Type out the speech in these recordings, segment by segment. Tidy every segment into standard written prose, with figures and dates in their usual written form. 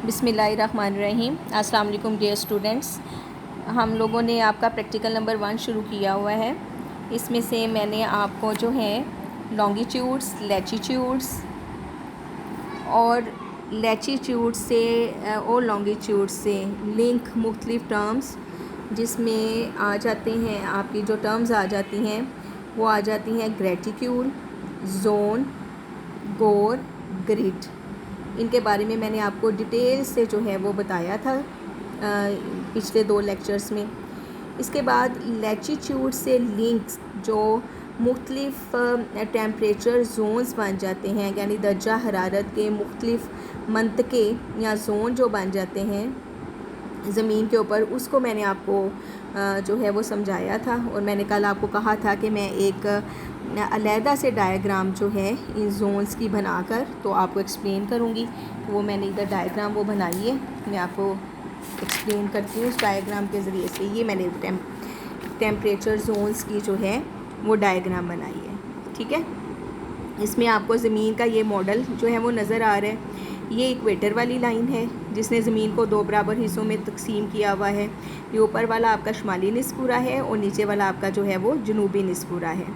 बिस्मिल्लाहिर्रहमानिर्रहीम। अस्सलाम वालेकुम डियर स्टूडेंट्स। हम लोगों ने आपका प्रैक्टिकल नंबर 1 शुरू किया हुआ है। इसमें से मैंने आपको जो है लॉन्गिट्यूड्स, लैटीट्यूड्स और लैटीट्यूड से और लॉन्गिट्यूड से लिंक मुख्तलिफ टर्म्स जिसमें आ जाते हैं, आपकी जो टर्म्स आ जाती हैं वो आ जाती हैं ग्रेटिट्यूड, जोन, गोर, ग्रिड। इनके बारे में मैंने आपको डिटेल से जो है वो बताया था पिछले 2 लेक्चर्स में। इसके बाद लैटीट्यूड से लिंक्स जो मुख्तलिफ टेम्परेचर जोन्स बन जाते हैं, यानी दर्जा हरारत के मुख्तलिफ मंतके या जोन जो बन जाते हैं ज़मीन के ऊपर, उसको मैंने आपको जो है वो समझाया था। और मैंने कल आपको कहा था कि मैं एक अलहदा से डायग्राम जो है इन जोन्स की बनाकर तो आपको एक्सप्लेन करूँगी। तो वो मैंने इधर डायग्राम वो बनाई है, मैं आपको एक्सप्लेन करती हूँ उस डायग्राम के ज़रिए से। ये मैंने टेम्परेचर जोन्स की जो है वो डायग्राम बनाई है, ठीक है। इसमें आपको ज़मीन का ये मॉडल जो है वो नज़र आ रहा है। ये इक्वेटर वाली लाइन है जिसने ज़मीन को 2 बराबर हिस्सों में तकसीम किया हुआ है। ये ऊपर वाला आपका शुमाली निस्फूरा है और नीचे वाला आपका जो है वो जनूबी निस्फूरा है।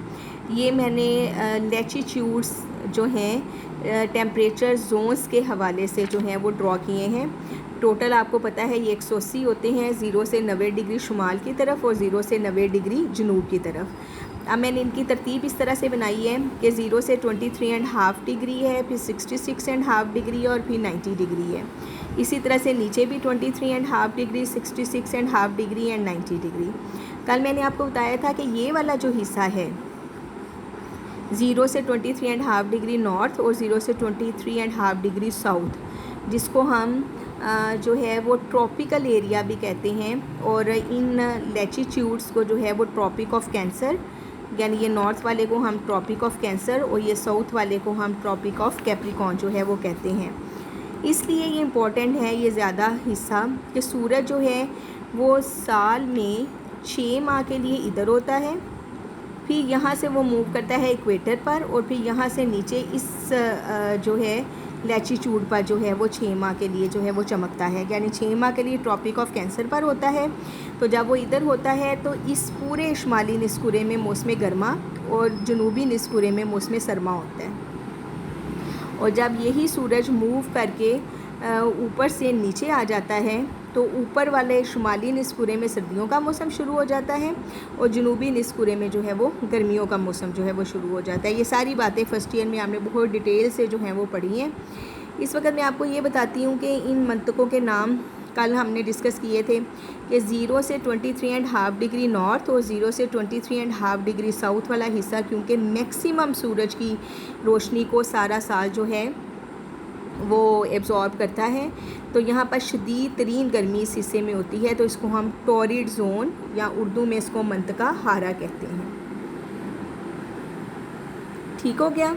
ये मैंने लैटीट्यूड्स जो हैं टेम्परेचर जोन्स के हवाले से जो हैं वो ड्रॉ किए हैं। टोटल आपको पता है ये 180 होते हैं, 0 से 90 डिग्री शुमाल की तरफ और 0 से 90 डिग्री जनूब की तरफ। अब मैंने इनकी तरतीब इस तरह से बनाई है कि 0 से 23.5 डिग्री है, फिर 66.5 डिग्री और फिर 90 डिग्री है। इसी तरह से नीचे भी 23.5 डिग्री, 66.5 डिग्री एंड 90 डिग्री। कल मैंने आपको बताया था कि ये वाला जो हिस्सा है 0 से 23.5 डिग्री नॉर्थ और 0 से 23.5 डिग्री साउथ, जिसको हम जो है वो ट्रॉपिकल एरिया भी कहते हैं। और इन लैटीट्यूड्स को जो है वो ट्रॉपिक ऑफ कैंसर, यानी ये नॉर्थ वाले को हम ट्रॉपिक ऑफ कैंसर और ये साउथ वाले को हम ट्रॉपिक ऑफ कैप्रिकॉर्न जो है वो कहते हैं। इसलिए ये इम्पोर्टेंट है ये ज़्यादा हिस्सा कि सूरज जो है वो साल में 6 माह के लिए इधर होता है, फिर यहाँ से वो मूव करता है इक्वेटर पर और फिर यहाँ से नीचे इस जो है लैटीट्यूड पर जो है वो 6 माह के लिए जो है वो चमकता है, यानी 6 माह के लिए ट्रॉपिक ऑफ कैंसर पर होता है। तो जब वो इधर होता है तो इस पूरे शुमाली निस्कुरे में मौसम गर्मा और जनूबी निस्कुरे में मौसम सरमा होता है। और जब यही सूरज मूव करके ऊपर से नीचे आ जाता है तो ऊपर वाले शुमाली निस्कुरे में सर्दियों का मौसम शुरू हो जाता है और जनूबी निस्कुरे में जो है वो गर्मियों का मौसम जो है वो शुरू हो जाता है। ये सारी बातें फर्स्ट ईयर में आपने बहुत डिटेल से जो हैं वो पढ़ी हैं। इस वक्त मैं आपको ये बताती हूँ कि इन मंतकों के नाम कल हमने डिस्कस किए थे कि 0 से 23.5 डिग्री नॉर्थ और 0 से 23.5 डिग्री साउथ वाला हिस्सा, क्योंकि मैक्सिमम सूरज की रोशनी को सारा साल जो है वो एब्जॉर्ब करता है, तो यहाँ पर शदीद तरीन गर्मी इस हिस्से में होती है, तो इसको हम टॉरिड जोन या उर्दू में इसको मंतका हारा कहते हैं। ठीक हो गया।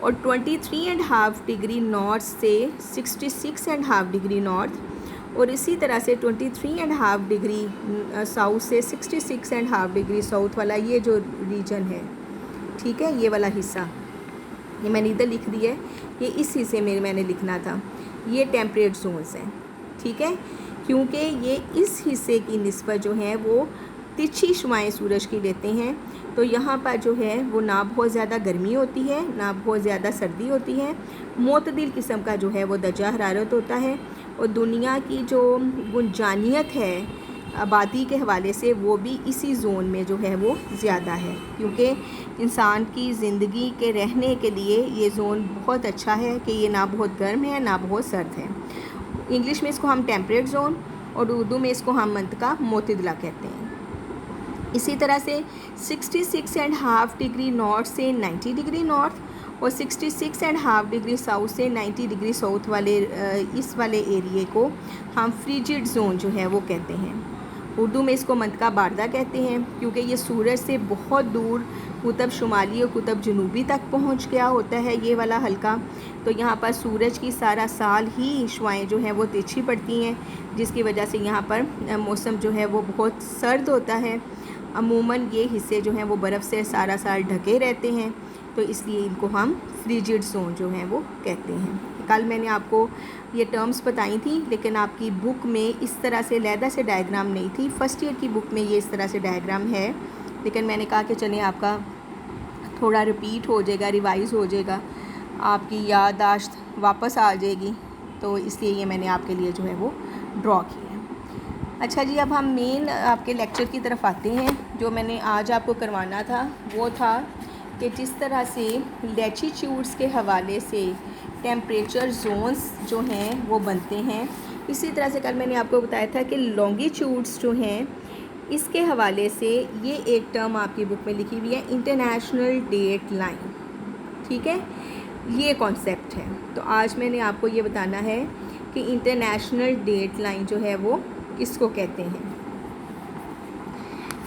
और 23.5 डिग्री नॉर्थ से 66.5 डिग्री नॉर्थ और इसी तरह से 23.5 डिग्री साउथ से 66.5 डिग्री साउथ वाला ये जो रीजन है, ठीक है, ये वाला हिस्सा ये मैंने इधर लिख दिया है, ये इस हिस्से में मैंने लिखना था। ये टेम्परेट जोन्स हैं, ठीक है, क्योंकि ये इस हिस्से की निस्बत जो है वो तिरछी शुआएं सूरज की लेते हैं। तो यहाँ पर जो है वो ना बहुत ज़्यादा गर्मी होती है ना बहुत ज़्यादा सर्दी होती है, मोतदिल किस्म का जो है वो दर्जा हरारत होता है। और दुनिया की जो गुंजानियत है आबादी के हवाले से वो भी इसी जोन में जो है वो ज़्यादा है, क्योंकि इंसान की ज़िंदगी के रहने के लिए ये जोन बहुत अच्छा है कि ये ना बहुत गर्म है ना बहुत सर्द है। इंग्लिश में इसको हम टेम्परेट जोन और उर्दू में इसको हम मंतका मोतदला कहते हैं। इसी तरह से 66.5 डिग्री नॉर्थ से 90 डिग्री नॉर्थ और 66.5 डिग्री साउथ से 90 डिग्री साउथ वाले इस वाले एरिए को हम फ्रिजिड जोन जो है वो कहते हैं। उर्दू में इसको मंतका बारदा कहते हैं, क्योंकि ये सूरज से बहुत दूर कुतब शुमाली और कुतब जनूबी तक पहुंच गया होता है ये वाला हल्का। तो यहाँ पर सूरज की सारा साल ही शुआएं जो हैं वो तिरछी पड़ती हैं, जिसकी वजह से यहाँ पर मौसम जो है वो बहुत सर्द होता है। अमूमन ये हिस्से जो हैं वो बर्फ़ से सारा साल ढके रहते हैं, तो इसलिए इनको हम फ्रिजिड जोन जो हैं वो कहते हैं। कल मैंने आपको ये टर्म्स बताई थी, लेकिन आपकी बुक में इस तरह से अलहदा से डायग्राम नहीं थी। फ़र्स्ट ईयर की बुक में ये इस तरह से डायग्राम है, लेकिन मैंने कहा कि चलें आपका थोड़ा रिपीट हो जाएगा, रिवाइज़ हो जाएगा, आपकी याददाश्त वापस आ जाएगी, तो इसलिए ये मैंने आपके लिए जो है वो ड्रॉ किया है। अच्छा जी, अब हम मेन आपके लेक्चर की तरफ आते हैं। जो मैंने आज आपको करवाना था वो था कि जिस तरह से लैटीट्यूड्स के हवाले से टेम्परेचर जोन्स जो हैं वो बनते हैं, इसी तरह से कल मैंने आपको बताया था कि लॉन्गिट्यूड्स जो हैं इसके हवाले से ये एक टर्म आपकी बुक में लिखी हुई है, इंटरनेशनल डेट लाइन। ठीक है, ये कॉन्सेप्ट है। तो आज मैंने आपको ये बताना है कि इंटरनेशनल डेट लाइन जो है वो किसको कहते हैं।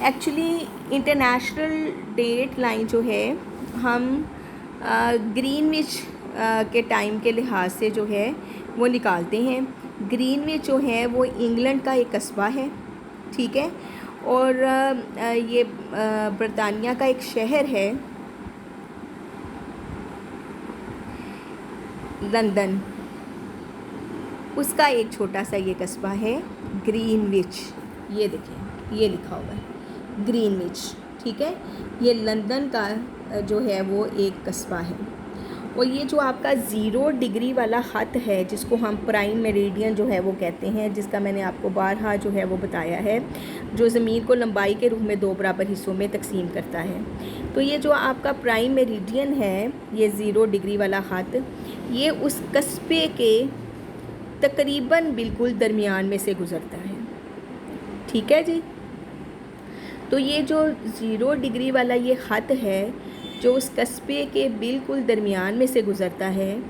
एक्चुअली इंटरनेशनल डेट लाइन जो है हम ग्रीनविच के टाइम के लिहाज से जो है वो निकालते हैं। ग्रीनविच जो है वो इंग्लैंड का एक कस्बा है, ठीक है, और ये बरतानिया का एक शहर है लंदन, उसका एक छोटा सा ये कस्बा है ग्रीनविच। ये देखें, ये लिखा हुआ है ग्रीनविच, ठीक है, ये लंदन का जो है वो एक कस्बा है। और ये जो आपका 0 डिग्री वाला ख़त है जिसको हम प्राइम मेरिडियन जो है वो कहते हैं, जिसका मैंने आपको बारहा जो है वो बताया है, जो ज़मीन को लंबाई के रूप में 2 बराबर हिस्सों में तकसीम करता है। तो ये जो आपका प्राइम मेरिडियन है, ये 0 डिग्री वाला ख़त, ये उस कस्बे के तकरीबन बिल्कुल दरमियान में से गुज़रता है। ठीक है जी, तो ये जो 0 डिग्री वाला ये ख़त है जो उस कस्बे के बिल्कुल दरमियान में से गुज़रता है,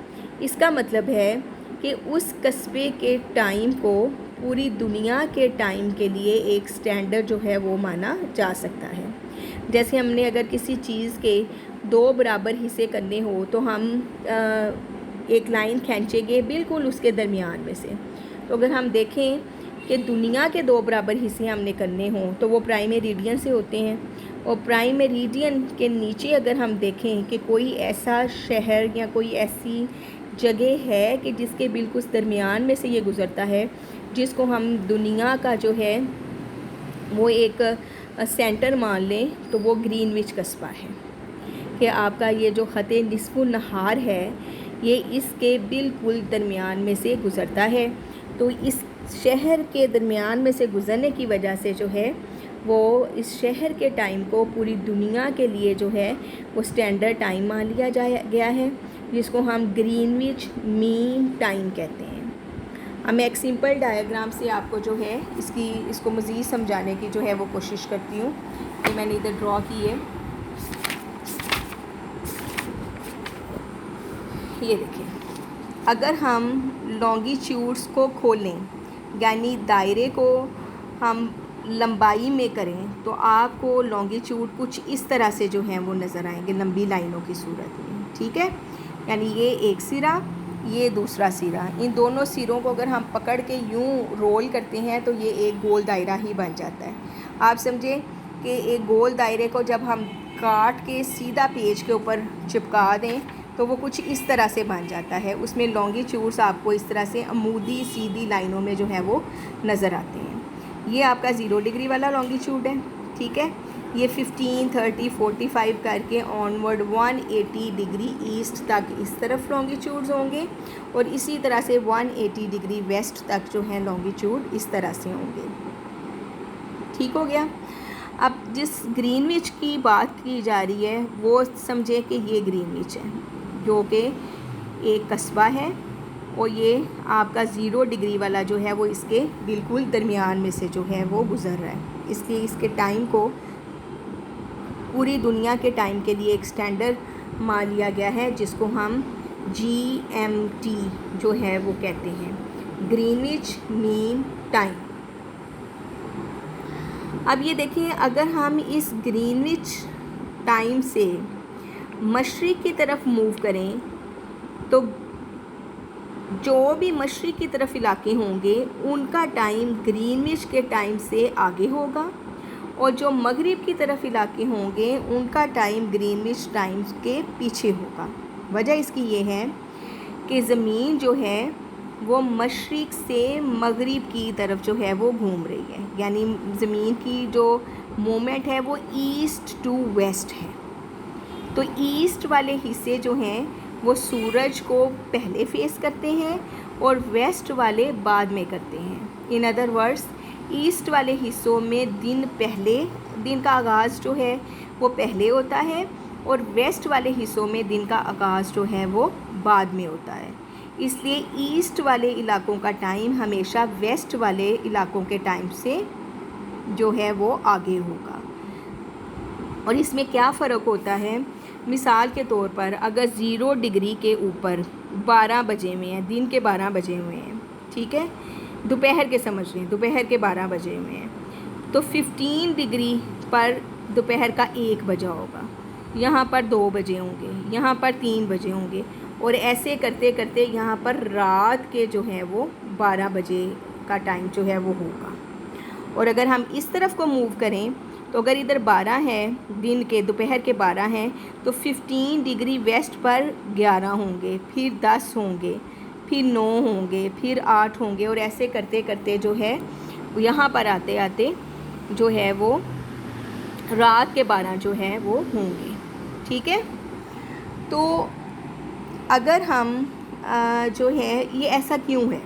इसका मतलब है कि उस कस्बे के टाइम को पूरी दुनिया के टाइम के लिए एक स्टैंडर्ड जो है वो माना जा सकता है। जैसे हमने अगर किसी चीज़ के 2 बराबर हिस्से करने हो तो हम एक लाइन खींचेंगे बिल्कुल उसके दरमियान में से। तो अगर हम देखें कि दुनिया के 2 बराबर हिस्से हमने करने हों तो वो प्राइम मेरिडियन से होते हैं, और प्राइम मेरिडियन के नीचे अगर हम देखें कि कोई ऐसा शहर या कोई ऐसी जगह है कि जिसके बिल्कुल दरमियान में से ये गुज़रता है, जिसको हम दुनिया का जो है वो एक सेंटर मान लें, तो वो ग्रीनविच कस्बा है कि आपका ये जो ख़त निस्फ़ुन नहार है ये इसके बिल्कुल दरमियान में से गुज़रता है। तो इस शहर के दरमियान में से गुज़रने की वजह से जो है वो इस शहर के टाइम को पूरी दुनिया के लिए जो है वो स्टैंडर्ड टाइम मान लिया गया है, जिसको हम ग्रीनविच मीन टाइम कहते हैं। अब मैं एक सिंपल डायग्राम से आपको जो है इसको मज़ीद समझाने की जो है वो कोशिश करती हूँ कि मैंने इधर ड्रॉ की है। ये देखिए, अगर हम लॉन्गिट्यूड्स को खोलें, यानी दायरे को हम लंबाई में करें, तो आपको लॉन्गिट्यूड कुछ इस तरह से जो हैं वो नज़र आएंगे लंबी लाइनों की सूरत में। ठीक है, यानी ये एक सिरा, ये दूसरा सिरा, इन दोनों सिरों को अगर हम पकड़ के यूं रोल करते हैं तो ये एक गोल दायरा ही बन जाता है। आप समझें कि एक गोल दायरे को जब हम काट के सीधा पेज के ऊपर चिपका दें तो वो कुछ इस तरह से बन जाता है। उसमें लॉन्गिट्यूड्स आपको इस तरह से अमूदी सीधी लाइनों में जो है वो नज़र आते हैं। ये आपका 0 डिग्री वाला लॉन्गिट्यूड है, ठीक है, ये 15, 30, 45 करके ऑनवर्ड 180 डिग्री ईस्ट तक इस तरफ लॉन्गिट्यूड्स होंगे, और इसी तरह से 180 डिग्री वेस्ट तक जो है लॉन्गिट्यूड इस तरह से होंगे। ठीक हो गया। अब जिस ग्रीनविच की बात की जा रही है वो समझे कि ये ग्रीनविच है जो कि एक कस्बा है, और ये आपका 0 डिग्री वाला जो है वो इसके बिल्कुल दरमियान में से जो है वो गुज़र रहा है। इसलिए इसके टाइम को पूरी दुनिया के टाइम के लिए एक स्टैंडर्ड मान लिया गया है, जिसको हम GMT जो है वो कहते हैं, ग्रीनविच मीन टाइम। अब ये देखिए, अगर हम इस ग्रीनविच टाइम से मशरिक़ की तरफ मूव करें तो जो भी मशरिक़ की तरफ इलाके होंगे उनका टाइम ग्रीनविच के टाइम से आगे होगा, और जो मगरिब की तरफ इलाके होंगे उनका टाइम ग्रीनविच टाइम के पीछे होगा। वजह इसकी ये है कि ज़मीन जो है वो मशरिक़ से मगरिब की तरफ जो है वो घूम रही है, यानी ज़मीन की जो मूवमेंट है वो ईस्ट टू वेस्ट है। तो ईस्ट वाले हिस्से जो हैं वो सूरज को पहले फेस करते हैं और वेस्ट वाले बाद में करते हैं। इन अदर वर्ड्स, ईस्ट वाले हिस्सों में दिन का आगाज़ जो है वो पहले होता है और वेस्ट वाले हिस्सों में दिन का आगाज़ जो है वो बाद में होता है। इसलिए ईस्ट वाले इलाकों का टाइम हमेशा वेस्ट वाले इलाकों के टाइम से जो है वो आगे होगा। और इसमें क्या फ़र्क होता है, मिसाल के तौर पर अगर 0 डिग्री के ऊपर 12 बजे हुए हैं, दिन के 12 बजे हुए हैं, ठीक है, दोपहर के समझ लें, दोपहर के 12 बजे हुए हैं, तो 15 डिग्री पर दोपहर का 1 बजा होगा, यहाँ पर 2 बजे होंगे, यहाँ पर 3 बजे होंगे, और ऐसे करते करते यहाँ पर रात के जो है वो 12 बजे का टाइम जो है वो होगा। और अगर हम इस तरफ को मूव करें तो अगर इधर 12 है, दिन के दोपहर के 12 हैं, तो 15 डिग्री वेस्ट पर 11 होंगे, फिर 10 होंगे, फिर 9 होंगे, फिर 8 होंगे, और ऐसे करते करते जो है यहाँ पर आते आते जो है वो रात के 12 जो है वो होंगे। ठीक है, तो अगर हम जो है ये ऐसा क्यों है,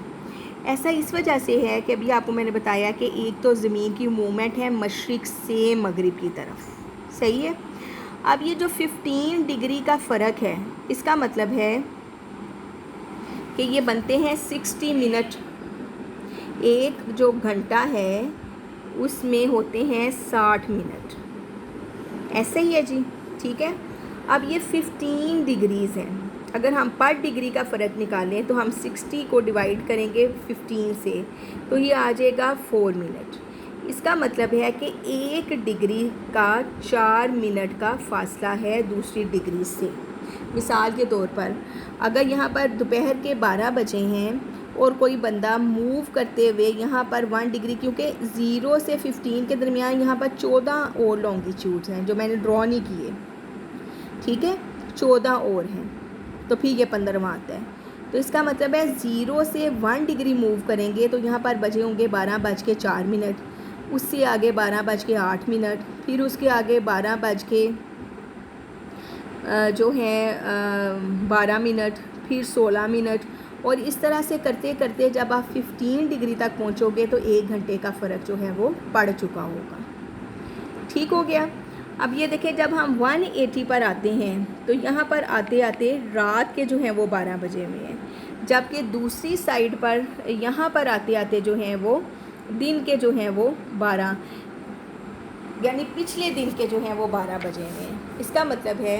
ऐसा इस वजह से है कि अभी आपको मैंने बताया कि एक तो ज़मीन की मूवमेंट है मशरिक़ से मगरिब की तरफ, सही है। अब ये जो 15 डिग्री का फ़र्क है, इसका मतलब है कि ये बनते हैं 60 मिनट। एक जो घंटा है उसमें होते हैं 60 मिनट, ऐसे ही है जी, ठीक है। अब ये 15 डिग्रीज़ हैं, अगर हम पर डिग्री का फ़र्क निकालें तो हम 60 को डिवाइड करेंगे 15 से, तो ये आ जाएगा 4 मिनट। इसका मतलब है कि 1 डिग्री का 4 मिनट का फ़ासला है दूसरी डिग्री से। मिसाल के तौर पर अगर यहाँ पर दोपहर के 12 बजे हैं और कोई बंदा मूव करते हुए यहाँ पर 1 डिग्री, क्योंकि 0 से 15 के दरमियान यहाँ पर 14 और लॉन्गिट्यूड्स हैं जो मैंने ड्रॉ नहीं किए, ठीक है, 14 और हैं, तो फिर ये 15वां आता है। तो इसका मतलब है 0 से 1 डिग्री मूव करेंगे तो यहाँ पर बजे होंगे 12:04, उससे आगे 12:08, फिर उसके आगे 12 जो है 12 मिनट, फिर 16 मिनट, और इस तरह से करते करते जब आप 15 डिग्री तक पहुँचोगे तो 1 घंटे का फ़र्क जो है वो पड़ चुका होगा। ठीक हो गया। अब ये देखें, जब हम 180 पर आते हैं तो यहाँ पर आते आते रात के जो हैं वो 12 बजे हुए हैं, जबकि दूसरी साइड पर यहाँ पर आते आते जो हैं वो दिन के जो हैं वो 12, यानी पिछले दिन के जो हैं वो 12 बजे हुए हैं। इसका मतलब है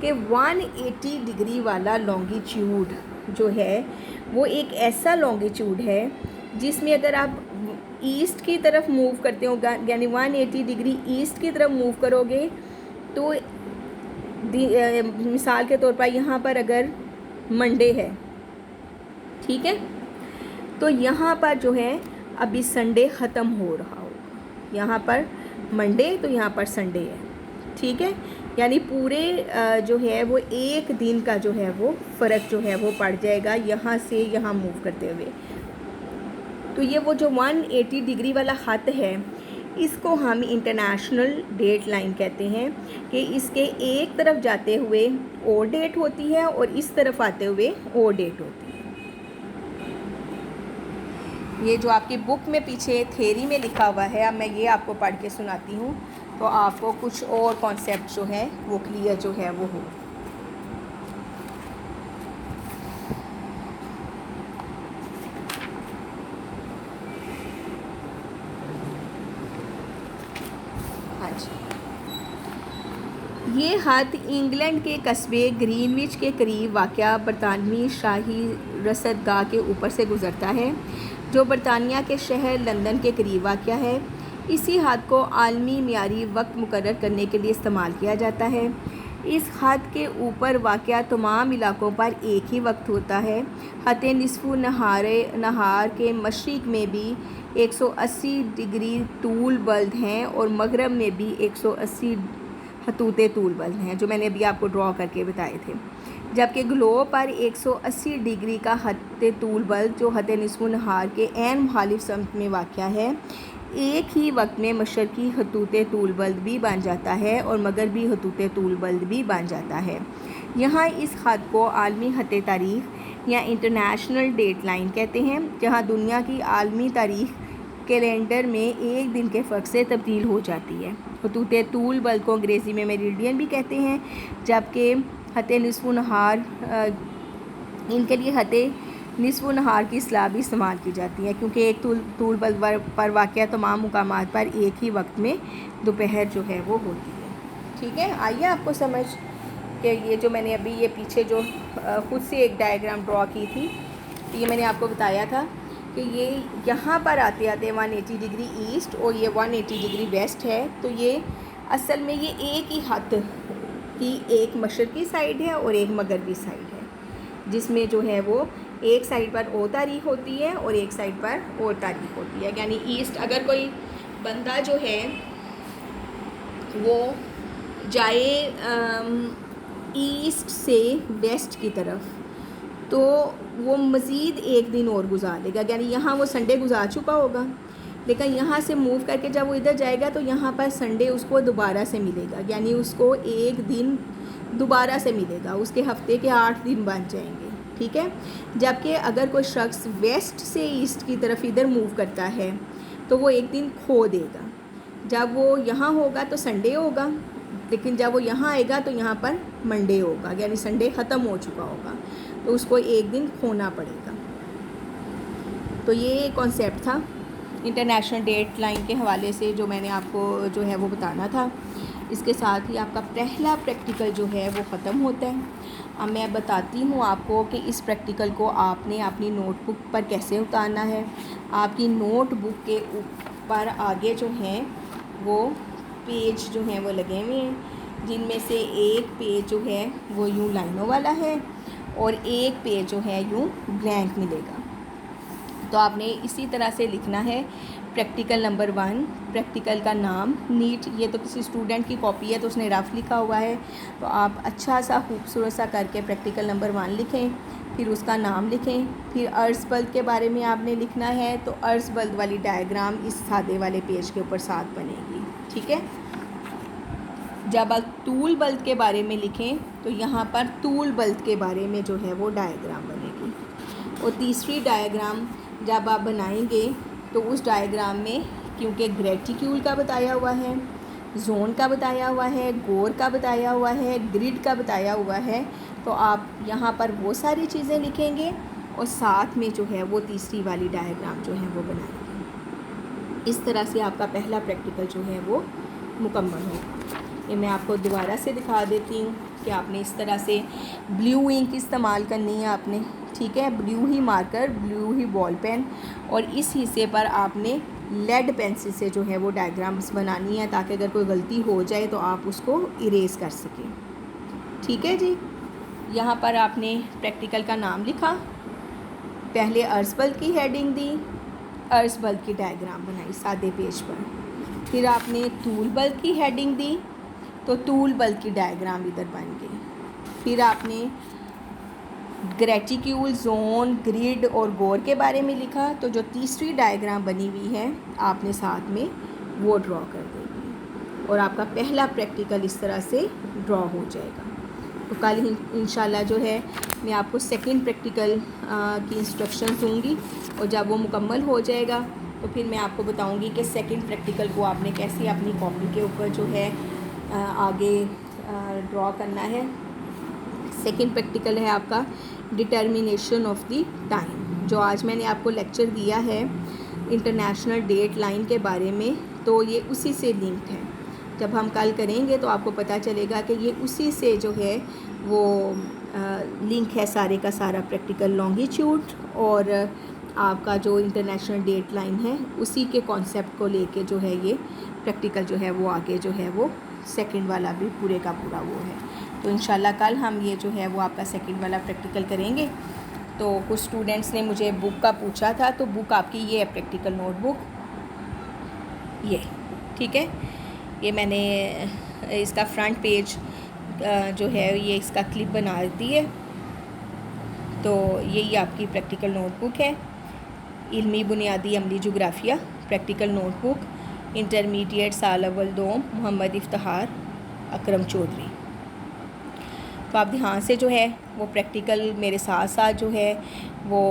कि 180 डिग्री वाला लॉन्गिट्यूड जो है वो एक ऐसा लॉन्गिट्यूड है जिसमें अगर आप ईस्ट की तरफ मूव करते हो, यानी 180 डिग्री ईस्ट की तरफ मूव करोगे, तो मिसाल के तौर पर यहाँ पर अगर मंडे है, ठीक है, तो यहाँ पर जो है अभी संडे ख़त्म हो रहा होगा, यहाँ पर मंडे तो यहाँ पर संडे है, ठीक है, यानी पूरे जो है वो एक दिन का जो है वो फ़र्क जो है वो पड़ जाएगा यहाँ से यहाँ मूव करते हुए। तो ये वो जो 180 डिग्री वाला ख़त है, इसको हम इंटरनेशनल डेट लाइन कहते हैं कि इसके एक तरफ जाते हुए और डेट होती है और इस तरफ आते हुए और डेट होती है। ये जो आपकी बुक में पीछे थ्योरी में लिखा हुआ है, अब मैं ये आपको पढ़ के सुनाती हूँ तो आपको कुछ और कॉन्सेप्ट जो है वो क्लियर जो है वो हो। ये हद इंग्लैंड के कस्बे ग्रीनविच के करीब वाक़या बरतानवी शाही रसदगाह के ऊपर से गुज़रता है, जो बरतानिया के शहर लंदन के करीब वाक़या है। इसी हद को आलमी मियारी वक्त मुकर्रर करने के लिए इस्तेमाल किया जाता है। इस हद के ऊपर वाक़या तमाम इलाकों पर एक ही वक्त होता है। हद निस्फ़ु नहार के मशरिक़ में भी 180 डिग्री तूल बल्द हैं और मगरब में भी 180 हतूते तूल बल्द हैं, जो मैंने अभी आपको ड्रॉ करके बताए थे। जबकि ग्लोब पर 180 डिग्री का खत्ते तूल बल्ब जो खत्ते निस्फ़ नहार के ऐन मुखालिफ समत में वाक़या है, एक ही वक्त में मशरक़ी खतूत तूल बल्ब भी बन जाता है और मगरबी खतूत तूल बल्ब भी बन जाता है। यहाँ इस ख़त को आलमी खत्ते तारीख़ या इंटरनेशनल डेट लाइन कहते हैं, जहाँ दुनिया की आलमी तारीख़ कैलेंडर में एक दिन के फ़र्क से तब्दील हो जाती है। खतूत तूल बल्ब को अंग्रेज़ी में मेरिडियन भी कहते हैं, जबकि खत्ते निस्फ़ नहार इनके लिए खत्ते निस्फ़ नहार की इस्लाह भी इस्तेमाल की जाती है, क्योंकि एक तूल बल्ब पर वाक़या तमाम मुकामात पर एक ही वक्त में दोपहर जो है वो होती है। ठीक है, आइए आपको समझ कि ये जो मैंने अभी ये पीछे जो खुद से एक डायग्राम ड्रॉ की थी, तो ये मैंने आपको बताया था कि ये यहाँ पर आते आते 180 डिग्री ईस्ट और ये 180 डिग्री वेस्ट है। तो ये असल में ये एक ही खत की एक मशरक़ी साइड है और एक मगरबी साइड है, जिसमें जो है वो एक साइड पर ओ तारीख़ होती है और एक साइड पर ओ तारीख़ होती है। यानी ईस्ट, अगर कोई बंदा जो है वो जाए ईस्ट से वेस्ट की तरफ, तो वो मज़ीद एक दिन और गुजार लेगा। यानी यहाँ वो संडे गुजार चुका होगा, लेकिन यहाँ से मूव करके जब वो इधर जाएगा तो यहाँ पर संडे उसको दोबारा से मिलेगा, यानी उसको एक दिन दोबारा से मिलेगा, उसके हफ्ते के 8 दिन बन जाएंगे। ठीक है, जबकि अगर कोई शख्स वेस्ट से ईस्ट की तरफ इधर मूव करता है तो वो एक दिन खो देगा। जब वो यहाँ होगा तो संडे होगा, लेकिन जब वो यहाँ आएगा तो यहाँ पर मंडे होगा, यानी संडे ख़त्म हो चुका होगा, तो उसको एक दिन खोना पड़ेगा। तो ये कॉन्सेप्ट था इंटरनेशनल डेट लाइन के हवाले से जो मैंने आपको जो है वो बताना था। इसके साथ ही आपका पहला प्रैक्टिकल जो है वो ख़त्म होता है। अब मैं बताती हूँ आपको कि इस प्रैक्टिकल को आपने अपनी नोटबुक पर कैसे उतारना है। आपकी नोटबुक के ऊपर आगे जो हैं वो पेज जो हैं वो लगे हुए हैं, जिनमें से एक पेज जो है वो यूँ लाइनों वाला है और एक पेज जो है यूँ ब्लैंक मिलेगा। तो आपने इसी तरह से लिखना है प्रैक्टिकल नंबर 1, प्रैक्टिकल का नाम नीट, ये तो किसी स्टूडेंट की कॉपी है तो उसने रफ लिखा हुआ है, तो आप अच्छा सा खूबसूरत सा करके प्रैक्टिकल नंबर 1 लिखें, फिर उसका नाम लिखें। फिर अर्स बल्ब के बारे में आपने लिखना है, तो अर्स बल्ब वाली डायग्राम इस सादे वाले पेज के ऊपर साथ बनेगी। ठीक है, जब आप तूल बल्ब के बारे में लिखें तो यहाँ पर तूल बल्ब के बारे में जो है वो डायग्राम बनेगी। और तीसरी डायग्राम जब आप बनाएंगे तो उस डायग्राम में क्योंकि ग्रेटिट्यूड का बताया हुआ है, जोन का बताया हुआ है, गोर का बताया हुआ है, ग्रिड का बताया हुआ है, तो आप यहाँ पर वो सारी चीज़ें लिखेंगे और साथ में जो है वो तीसरी वाली डायग्राम जो है वो बनाएंगे। इस तरह से आपका पहला प्रैक्टिकल जो है वो मुकम्मल होगा। ये मैं आपको दोबारा से दिखा देती हूँ कि आपने इस तरह से ब्लू इंक इस्तेमाल करनी है आपने। ठीक है, ब्लू ही मार्कर, ब्लू ही बॉल पेन, और इस हिस्से पर आपने लेड पेंसिल से जो है वो डायग्राम्स बनानी है, ताकि अगर कोई गलती हो जाए तो आप उसको इरेज कर सकें। ठीक है जी, यहाँ पर आपने प्रैक्टिकल का नाम लिखा, पहले अर्स बल्ब की हेडिंग दी, अर्स बल्ब की डायग्राम बनाई सादे पेज पर, फिर आपने तूल बल्ब की हेडिंग दी तो तूल बल्ब की डायग्राम इधर बन गई। फिर आपने ग्रेटिट्यूड, जोन, ग्रिड और गोर के बारे में लिखा, तो जो तीसरी डायग्राम बनी हुई है आपने साथ में वो ड्रॉ कर देगी और आपका पहला प्रैक्टिकल इस तरह से ड्रॉ हो जाएगा। तो कल इंशाल्लाह जो है मैं आपको सेकंड प्रैक्टिकल की इंस्ट्रक्शंस दूँगी, और जब वो मुकम्मल हो जाएगा तो फिर मैं आपको बताऊँगी कि सेकंड प्रैक्टिकल को आपने कैसे अपनी कॉपी के ऊपर जो है आगे ड्रॉ करना है। सेकंड प्रैक्टिकल है आपका डिटर्मिनेशन ऑफ द टाइम, जो आज मैंने आपको लेक्चर दिया है इंटरनेशनल डेट लाइन के बारे में, तो ये उसी से लिंक है। जब हम कल करेंगे तो आपको पता चलेगा कि ये उसी से जो है वो लिंक है सारे का सारा प्रैक्टिकल लॉन्गिट्यूड और आपका जो इंटरनेशनल डेट लाइन है उसी के कॉन्सेप्ट को लेके जो है ये प्रैक्टिकल जो है वो आगे जो है वो सेकंड वाला भी पूरे का पूरा वो है। तो इंशाल्लाह कल हम ये जो है वो आपका सेकंड वाला प्रैक्टिकल करेंगे। तो कुछ स्टूडेंट्स ने मुझे बुक का पूछा था, तो बुक आपकी ये है प्रैक्टिकल नोटबुक, ये ठीक है। ये मैंने इसका फ्रंट पेज जो है ये इसका क्लिप बना दी है। तो यही आपकी प्रैक्टिकल नोटबुक है, इल्मी बुनियादी अमली जोग्राफिया प्रैक्टिकल नोटबुक, इंटरमीडिएट साल अव्वल 2, मोहम्मद इफ्तिखार अकरम चौधरी। तो आप ध्यान से जो है वो प्रैक्टिकल मेरे साथ साथ जो है वो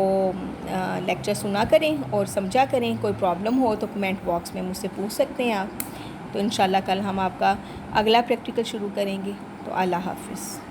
लेक्चर सुना करें और समझा करें। कोई प्रॉब्लम हो तो कमेंट बॉक्स में मुझसे पूछ सकते हैं आप। तो इंशाल्लाह कल हम आपका अगला प्रैक्टिकल शुरू करेंगे। तो अल्लाह हाफ़िज़।